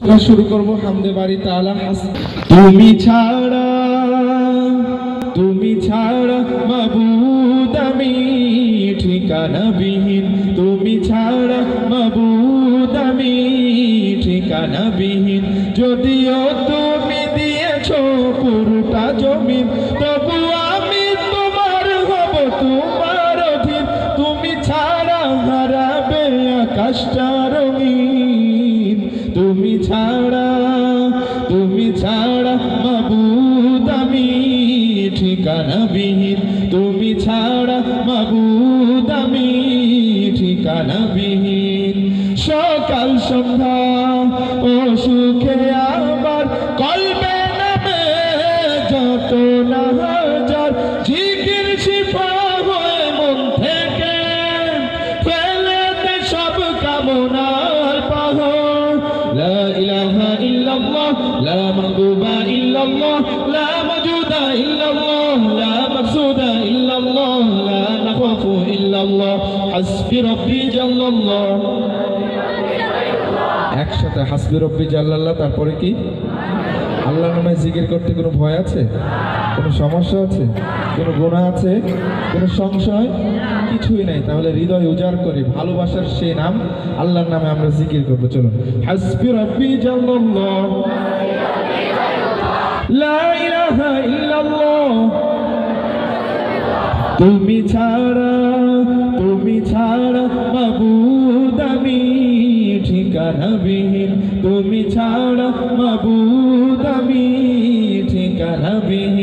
শুরু করব হামদে বাড়ি তাআলা। তুমি ছাড়া মাবুদ আমি ঠিকানা বিহীন, তুমি ছাড়া মাবুদ আমি ঠিকানা বিহীন। যদিও তুমি দিয়েছো পুরোটা জমিন, তবু আমি তোমার হব, তোমার অধীন। তুমি ছাড়া হারাবে আকাশটা রঙিন, তুমি ছাড়া মাবুদ আমি ঠিকানা বিহীন, তুমি ছাড়া মাবুদ আমি ঠিকানা বিহীন। সকাল সন্ধ্যা ও সুখে আবার কলবে নামে যত না হাজার জিকির শিফা হয়ে মন থেকে ফেলে দে সব কামনার পাহাড়। লা ইলাহা ইল্লাল্লাহ, লা মাহবুবা ইল্লাল্লাহ, লা মাওজুদা ইল্লাল্লাহ, লা মাকসুদা ইল্লাল্লাহ, লা নাখাফু ইল্লাল্লাহ, হাসবি রাব্বি জাল্লাল্লাহ। একসাথে হাসবি রাব্বি জাল্লাল্লাহ। তারপরে কি? আল্লাহর নামে জিকির করতে কোনো ভয় আছে? কোনো সমস্যা আছে? কোনো গুনাহ আছে? কোনো সংশয়? কিছুই নাই। তাহলে হৃদয় উজাড় করে ভালোবাসার সেই নাম আল্লাহর নামে আমরা জিকির করবো। চলুন, হাসবি রাব্বি জাল্লাল্লাহ, লা ইলাহা ইল্লাল্লাহ। তুমি ছাড়া মাবুদ আমি ঠিকানা বিহীন, তুমি ছাড়া মাবুদ আমি ঠিকানা বিহীন।